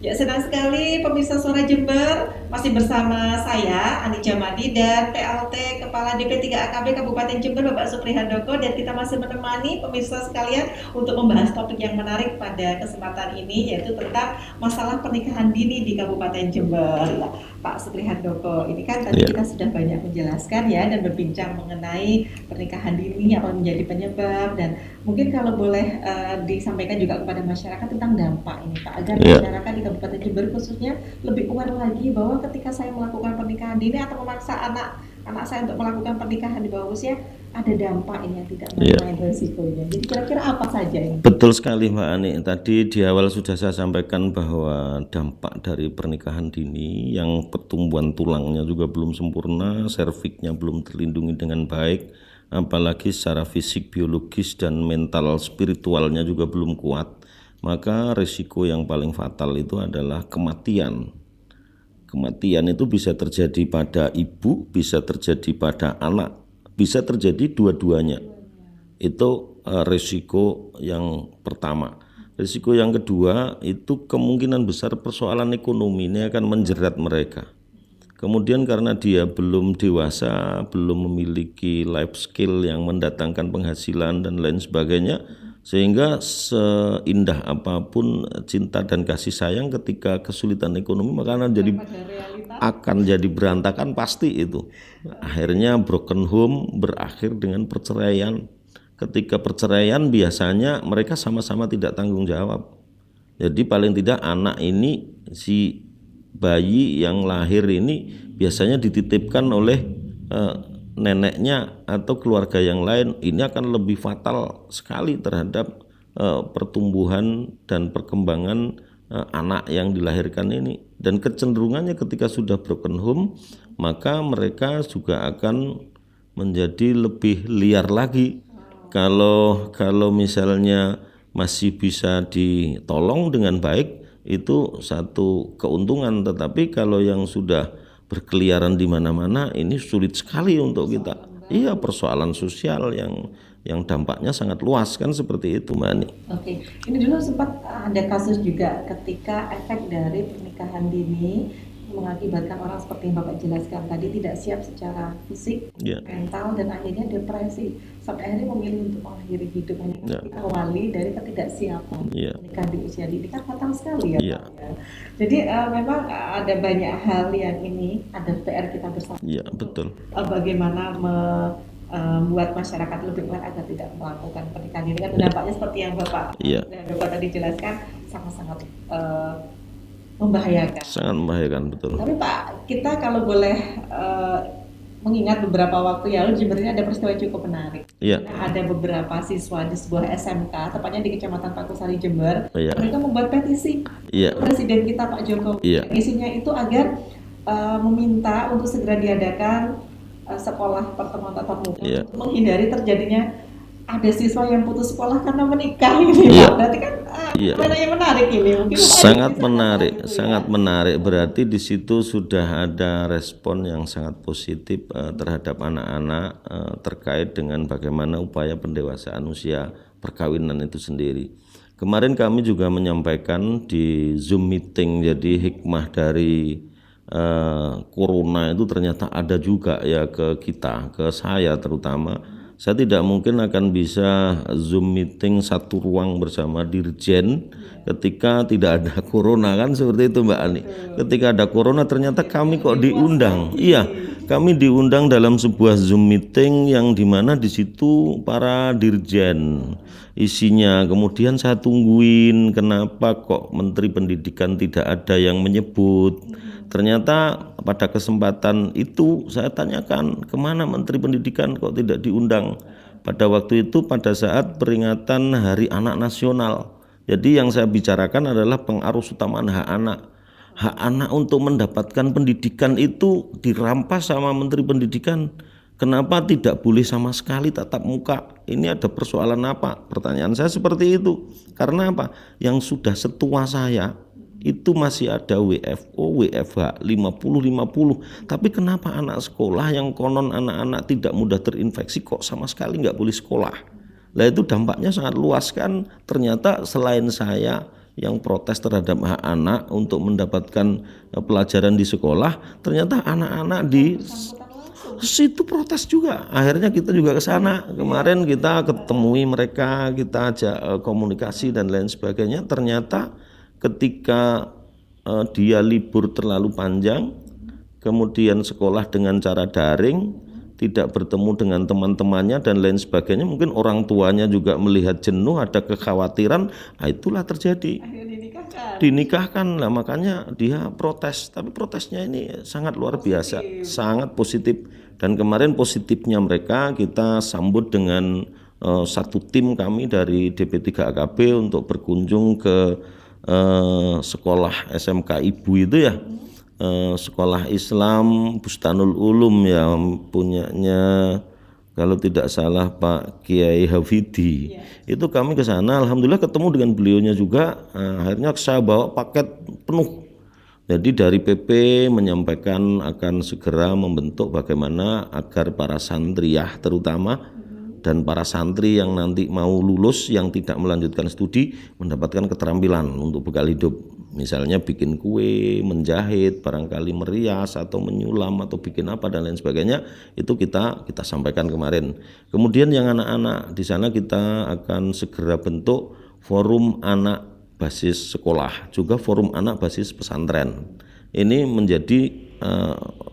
Ya, senang sekali pemirsa Suara Jember masih bersama saya Ani Jamadi dan PLT Kepala DP3 AKB Kabupaten Jember Bapak Supri Handoko, dan kita masih menemani pemirsa sekalian untuk membahas topik yang menarik pada kesempatan ini, yaitu tentang masalah pernikahan dini di Kabupaten Jember. Ya, Pak Supri Handoko, ini kan tadi Ya, kita sudah banyak menjelaskan ya dan berbincang mengenai pernikahan dini apa menjadi penyebab, dan mungkin kalau boleh disampaikan juga kepada masyarakat tentang dampak ini Pak, agar ya, masyarakat di Kabupaten Jember khususnya lebih aware lagi bahwa ketika saya melakukan pernikahan dini atau memaksa anak saya untuk melakukan pernikahan di bawah usia, ada dampak ini yang tidak ya. main-main resikonya. Jadi kira-kira apa saja ini? Betul sekali Mbak Ani. Tadi di awal sudah saya sampaikan bahwa dampak dari pernikahan dini yang pertumbuhan tulangnya juga belum sempurna, serviknya belum terlindungi dengan baik, apalagi secara fisik, biologis, dan mental spiritualnya juga belum kuat, maka risiko yang paling fatal itu adalah kematian. Kematian itu bisa terjadi pada ibu, bisa terjadi pada anak, bisa terjadi dua-duanya. Itu risiko yang pertama. Risiko yang kedua itu kemungkinan besar persoalan ekonomi ini akan menjerat mereka. Kemudian karena dia belum dewasa, belum memiliki life skill yang mendatangkan penghasilan dan lain sebagainya, sehingga seindah apapun cinta dan kasih sayang, ketika kesulitan ekonomi maka akan jadi berantakan pasti itu. Akhirnya broken home berakhir dengan perceraian. Ketika perceraian biasanya mereka sama-sama tidak tanggung jawab. Jadi paling tidak anak ini, si bayi yang lahir ini biasanya dititipkan oleh neneknya atau keluarga yang lain. Ini akan lebih fatal sekali terhadap pertumbuhan dan perkembangan anak yang dilahirkan ini. Dan kecenderungannya ketika sudah broken home, maka mereka juga akan menjadi lebih liar lagi. Kalau misalnya masih bisa ditolong dengan baik, itu satu keuntungan. Tetapi kalau yang sudah berkeliaran di mana-mana, ini sulit sekali untuk kita. Iya, persoalan sosial yang dampaknya sangat luas kan, seperti itu Mbak Ani. Oke, ini dulu sempat ada kasus juga ketika efek dari pernikahan dini mengakibatkan orang seperti yang Bapak jelaskan tadi tidak siap secara fisik, Ya, mental, dan akhirnya depresi sampai akhirnya memilih untuk mengakhiri hidupnya. ya, Awali dari ketidaksiapan ya, menikah di usia dini kan fatal sekali ya ya, Pak ya. Jadi memang ada banyak hal yang ini ada PR kita bersama ya, untuk betul. bagaimana membuat masyarakat lebih aware agar tidak melakukan pernikahan dini, kan dampaknya seperti yang Iya, Bapak tadi jelaskan sangat-sangat membahayakan. sangat membahayakan, betul. Tapi Pak, kita kalau boleh mengingat beberapa waktu yang lalu di Jember ini ada peristiwa cukup menarik. Iya, Ada beberapa siswa di sebuah SMK, tepatnya di Kecamatan Pakusari Jember, iya, mereka membuat petisi iya, Presiden kita Pak Jokowi. iya, Isinya itu agar meminta untuk segera diadakan sekolah pertemuan tatap muka iya, untuk menghindari terjadinya ada siswa yang putus sekolah karena menikah ini iya, Pak. Berarti kan iya. mana yang menarik ini? Mungkin Bapak Sangat bisa menarik, itu ya. sangat menarik. Berarti di situ sudah ada respon yang sangat positif terhadap anak-anak terkait dengan bagaimana upaya pendewasaan usia perkawinan itu sendiri. Kemarin kami juga menyampaikan di Zoom meeting, jadi hikmah dari corona itu ternyata ada juga ya ke kita, ke saya terutama. Saya tidak mungkin akan bisa Zoom meeting satu ruang bersama dirjen ketika tidak ada corona, kan seperti itu Mbak Ani. Ketika ada corona ternyata kami kok diundang. Iya, kami diundang dalam sebuah Zoom meeting yang dimana di situ para dirjen isinya. Kemudian saya tungguin kenapa kok Menteri Pendidikan tidak ada yang menyebut. Ternyata pada kesempatan itu saya tanyakan kemana Menteri Pendidikan kok tidak diundang. Pada waktu itu pada saat peringatan Hari Anak Nasional. Jadi yang saya bicarakan adalah pengarusutamaan hak anak. Hak anak untuk mendapatkan pendidikan itu dirampas sama Menteri Pendidikan. Kenapa tidak boleh sama sekali tatap muka? Ini ada persoalan apa? Pertanyaan saya seperti itu. Karena apa? Yang sudah setua saya itu masih ada WFO, WFH 50-50. Tapi kenapa anak sekolah yang konon anak-anak tidak mudah terinfeksi kok sama sekali nggak boleh sekolah? Lah itu dampaknya sangat luas kan. Ternyata selain saya yang protes terhadap hak anak untuk mendapatkan pelajaran di sekolah, ternyata anak-anak di Bersangkutan langsung. situ protes juga. Akhirnya kita juga ke sana. Kemarin kita ketemui mereka, kita ajak komunikasi dan lain sebagainya. Ternyata ketika dia libur terlalu panjang, kemudian sekolah dengan cara daring, tidak bertemu dengan teman-temannya dan lain sebagainya, mungkin orang tuanya juga melihat jenuh, ada kekhawatiran, itulah terjadi. Akhirnya dinikahkan. Dinikahkan lah, makanya dia protes. Tapi protesnya ini sangat luar biasa, sangat positif. Dan kemarin positifnya mereka kita sambut dengan satu tim kami dari DP3AKB untuk berkunjung ke sekolah SMK Ibu itu ya, sekolah Islam Bustanul Ulum yang punyanya kalau tidak salah Pak Kiai Hafidi. Itu kami ke sana, alhamdulillah ketemu dengan beliaunya juga. Akhirnya saya bawa paket penuh. Jadi dari PP menyampaikan akan segera membentuk bagaimana agar para santriyah terutama dan para santri yang nanti mau lulus yang tidak melanjutkan studi mendapatkan keterampilan untuk bekal hidup. Misalnya bikin kue, menjahit, barangkali merias atau menyulam atau bikin apa dan lain sebagainya, itu kita sampaikan kemarin. Kemudian yang anak-anak di sana kita akan segera bentuk forum anak basis sekolah, juga forum anak basis pesantren. Ini menjadi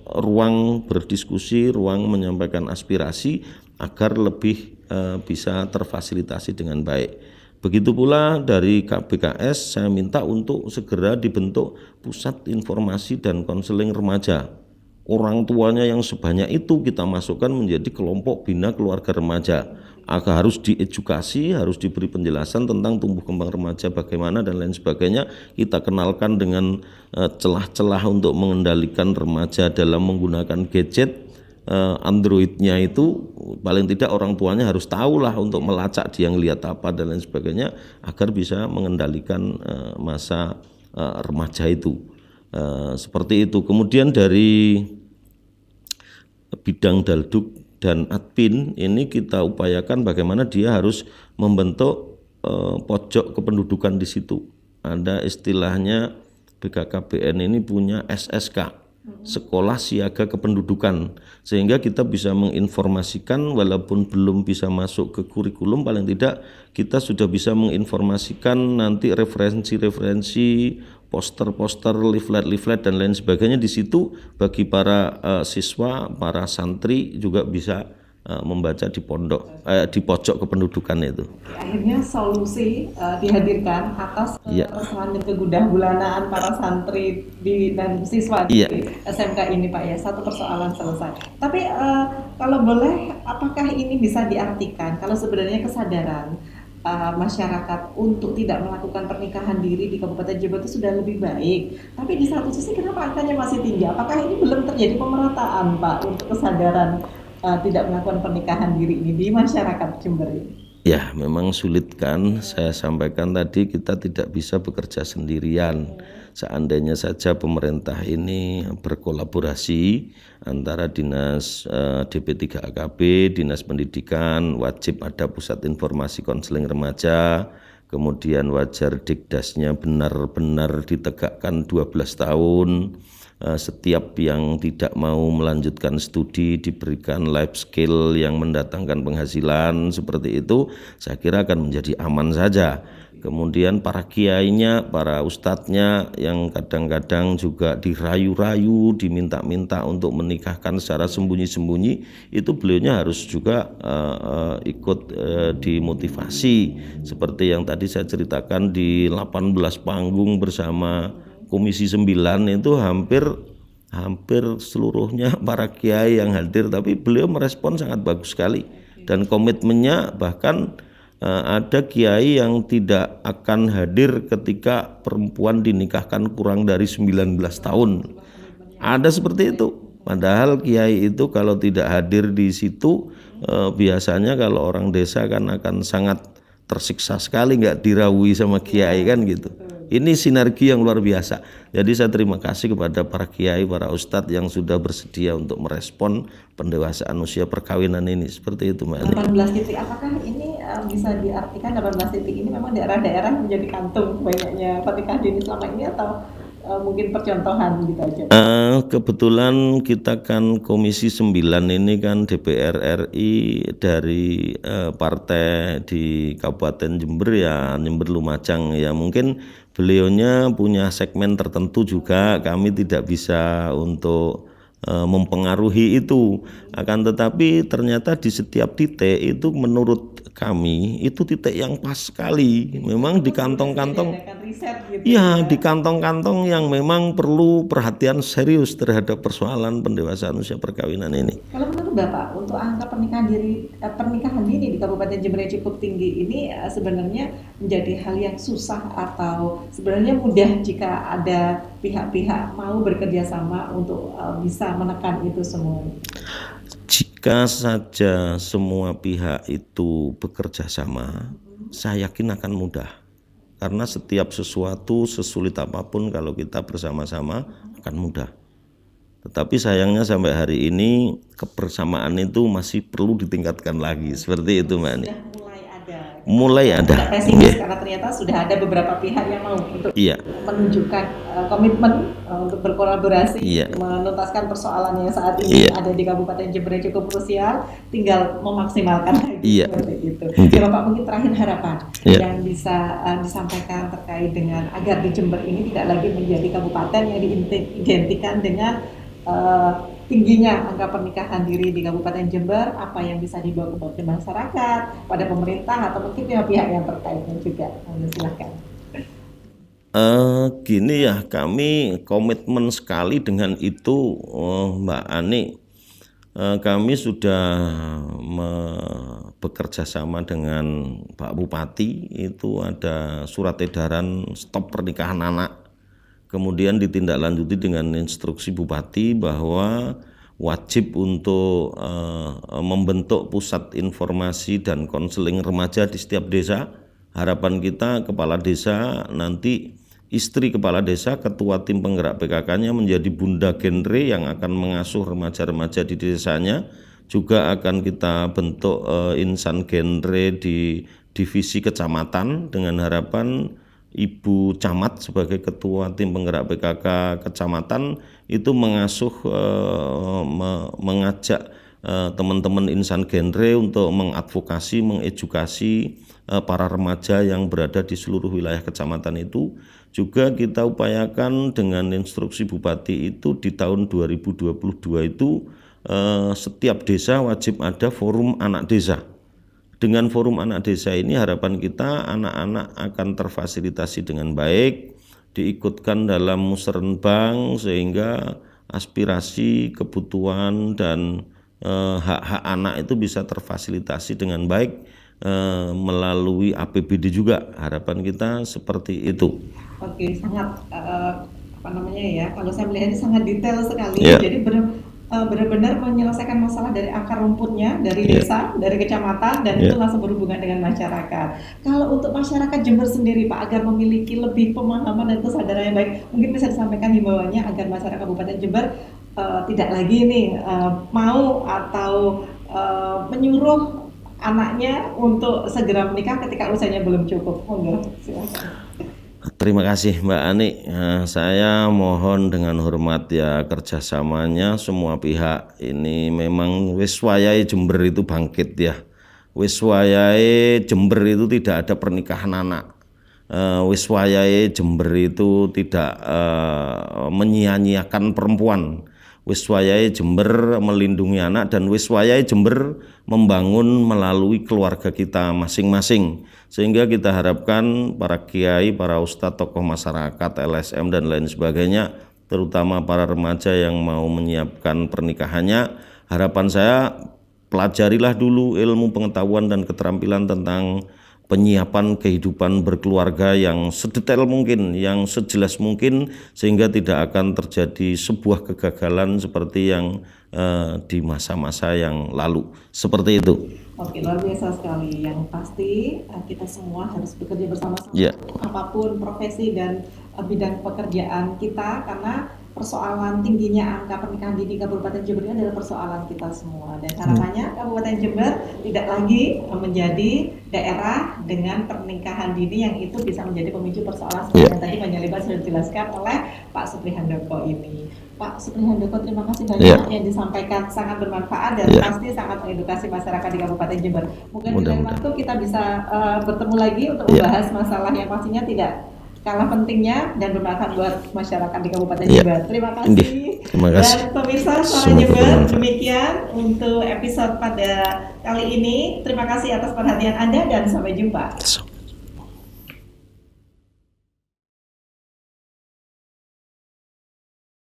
ruang berdiskusi, ruang menyampaikan aspirasi agar lebih bisa terfasilitasi dengan baik. Begitu pula dari KBKS saya minta untuk segera dibentuk pusat informasi dan konseling remaja. Orang tuanya yang sebanyak itu kita masukkan menjadi kelompok bina keluarga remaja. Agar harus diedukasi, harus diberi penjelasan tentang tumbuh kembang remaja bagaimana dan lain sebagainya. Kita kenalkan dengan celah-celah untuk mengendalikan remaja dalam menggunakan gadget. Androidnya itu paling tidak orang tuanya harus tahu lah untuk melacak dia ngelihat apa dan lain sebagainya agar bisa mengendalikan masa remaja itu. Seperti itu. Kemudian dari bidang dalduk dan admin ini kita upayakan bagaimana dia harus membentuk pojok kependudukan di situ. Ada istilahnya BKKBN ini punya SSK, Sekolah Siaga Kependudukan, sehingga kita bisa menginformasikan walaupun belum bisa masuk ke kurikulum, paling tidak kita sudah bisa menginformasikan nanti referensi-referensi, poster-poster, leaflet-leaflet dan lain sebagainya di situ bagi para siswa, para santri juga bisa membaca di pondok, di pojok kependudukan itu. Akhirnya solusi dihadirkan atas persoalan dan kegundah-gulanaan para santri dan siswa di SMK ini Pak ya, satu persoalan selesai. Tapi kalau boleh, apakah ini bisa diartikan kalau sebenarnya kesadaran masyarakat untuk tidak melakukan pernikahan dini di Kabupaten Jember itu sudah lebih baik, tapi di satu sisi kenapa angkanya masih tinggi? Apakah ini belum terjadi pemerataan Pak untuk kesadaran tidak melakukan pernikahan dini ini di masyarakat Jember ini? Ya, memang sulit kan. Saya sampaikan tadi kita tidak bisa bekerja sendirian. Seandainya saja pemerintah ini berkolaborasi antara Dinas DP3AKB, Dinas Pendidikan, wajib ada pusat informasi konseling remaja, kemudian wajar Dikdasnya benar-benar ditegakkan 12 tahun. Setiap yang tidak mau melanjutkan studi diberikan life skill yang mendatangkan penghasilan, seperti itu saya kira akan menjadi aman saja. Kemudian para kiainya, para ustadznya yang kadang-kadang juga dirayu-rayu, diminta-minta untuk menikahkan secara sembunyi-sembunyi, itu beliaunya harus juga ikut dimotivasi. Seperti yang tadi saya ceritakan di 18 panggung bersama Komisi 9 itu hampir seluruhnya para kiai yang hadir, tapi beliau merespon sangat bagus sekali dan komitmennya, bahkan ada kiai yang tidak akan hadir ketika perempuan dinikahkan kurang dari 19 tahun. Ada seperti itu. Padahal kiai itu kalau tidak hadir di situ biasanya kalau orang desa kan akan sangat tersiksa sekali nggak diraui sama kiai kan gitu. Ini sinergi yang luar biasa. Jadi saya terima kasih kepada para kiai, para ustadz yang sudah bersedia untuk merespon pendewasaan usia perkawinan ini. Seperti itu Mbak Ani. 18 titik, apakah ini bisa diartikan 18 titik ini memang daerah-daerah menjadi kantung banyaknya pernikahan dini selama ini, atau mungkin percontohan gitu aja? Kebetulan kita kan Komisi 9 ini kan DPR RI dari partai di Kabupaten Jember ya, Jember Lumajang ya. Mungkin beliaunya punya segmen tertentu juga, kami tidak bisa untuk mempengaruhi itu. Akan tetapi ternyata di setiap titik itu menurut kami itu titik yang pas sekali. Memang di kantong-kantong, Diadakan riset gitu ya, ya. di kantong-kantong yang memang perlu perhatian serius terhadap persoalan pendewasaan usia perkawinan ini. Kalau menurut Bapak, untuk angka pernikahan dini di Kabupaten Jember yang cukup tinggi ini sebenarnya menjadi hal yang susah, atau sebenarnya mudah jika ada pihak-pihak mau bekerja sama untuk bisa menekan itu semua? Jika saja semua pihak itu bekerja sama, saya yakin akan mudah. Karena setiap sesuatu sesulit apapun kalau kita bersama-sama akan mudah. Tetapi sayangnya sampai hari ini kebersamaan itu masih perlu ditingkatkan lagi. Seperti itu Mbak Ani. Sudah mulai ada. Mulai ada. Tidak pesimis Iya. karena ternyata sudah ada beberapa pihak yang mau untuk Iya. menunjukkan komitmen untuk berkolaborasi, Iya. menuntaskan persoalan yang saat ini Iya. ada di Kabupaten Jember yang cukup krusial, tinggal memaksimalkan lagi. Iya. Seperti itu. Oke. Bapak, mungkin terakhir harapan Iya. yang bisa disampaikan terkait dengan agar di Jember ini tidak lagi menjadi kabupaten yang diidentikan dengan tingginya angka pernikahan dini di Kabupaten Jember, apa yang bisa dibawa ke masyarakat, pada pemerintah atau mungkin pihak-pihak yang terkaitnya juga. Silahkan. Gini ya, kami komitmen sekali dengan itu, Mbak Ani. Kami sudah bekerja sama dengan Pak Bupati, itu ada surat edaran stop pernikahan anak. Kemudian ditindaklanjuti dengan instruksi Bupati bahwa wajib untuk membentuk pusat informasi dan konseling remaja di setiap desa. Harapan kita kepala desa nanti, istri kepala desa, ketua tim penggerak PKK-nya menjadi bunda genre yang akan mengasuh remaja-remaja di desanya. Juga akan kita bentuk insan genre di divisi kecamatan dengan harapan Ibu Camat sebagai ketua tim penggerak PKK kecamatan itu mengasuh, mengajak teman-teman insan genre untuk mengadvokasi, mengedukasi para remaja yang berada di seluruh wilayah kecamatan itu. Juga kita upayakan dengan instruksi Bupati itu di tahun 2022 itu setiap desa wajib ada forum anak desa. Dengan forum anak desa ini harapan kita anak-anak akan terfasilitasi dengan baik, diikutkan dalam musrenbang sehingga aspirasi, kebutuhan dan hak-hak anak itu bisa terfasilitasi dengan baik melalui APBD juga. Harapan kita seperti itu. Oke, sangat kalau saya melihat ini sangat detail sekali. Yeah. Jadi benar-benar menyelesaikan masalah dari akar rumputnya, dari desa, dari kecamatan, dan itu langsung berhubungan dengan masyarakat. Kalau untuk masyarakat Jember sendiri, Pak, agar memiliki lebih pemahaman dan kesadaran yang baik, mungkin bisa disampaikan himbauannya agar masyarakat Kabupaten Jember tidak lagi mau atau menyuruh anaknya untuk segera menikah ketika usianya belum cukup. Silakan. Terima kasih Mbak Ani. Saya mohon dengan hormat ya kerjasamanya semua pihak. Ini memang wis wayahe Jember itu bangkit ya. Wis wayahe Jember itu tidak ada pernikahan anak. Wis wayahe Jember itu tidak menyia-nyiakan perempuan. Wis wayahe Jember melindungi anak, dan wis wayahe Jember membangun melalui keluarga kita masing-masing. Sehingga kita harapkan para kiai, para ustadz, tokoh masyarakat, LSM dan lain sebagainya, terutama para remaja yang mau menyiapkan pernikahannya, harapan saya pelajarilah dulu ilmu pengetahuan dan keterampilan tentang penyiapan kehidupan berkeluarga yang sedetail mungkin, yang sejelas mungkin, sehingga tidak akan terjadi sebuah kegagalan seperti yang di masa-masa yang lalu. Seperti itu. Oke, luar biasa sekali. Yang pasti kita semua harus bekerja bersama-sama, Yeah. apapun profesi dan bidang pekerjaan kita, karena persoalan tingginya angka pernikahan dini Kabupaten Jember ini adalah persoalan kita semua, dan harapannya Kabupaten Jember tidak lagi menjadi daerah dengan pernikahan dini yang itu bisa menjadi pemicu persoalan seperti yang tadi banyak lebar sudah dijelaskan oleh Pak Supri Handoko ini. Pak Supri Handoko, terima kasih banyak yang disampaikan, sangat bermanfaat dan pasti sangat mengedukasi masyarakat di Kabupaten Jember. Mungkin di lain waktu kita bisa bertemu lagi untuk membahas masalah yang pastinya tidak kalah pentingnya dan bermanfaat buat masyarakat di Kabupaten Jember. Terima kasih. Terima kasih. Dan pemirsa Suara Jember, demikian untuk episode pada kali ini. Terima kasih atas perhatian Anda dan sampai jumpa.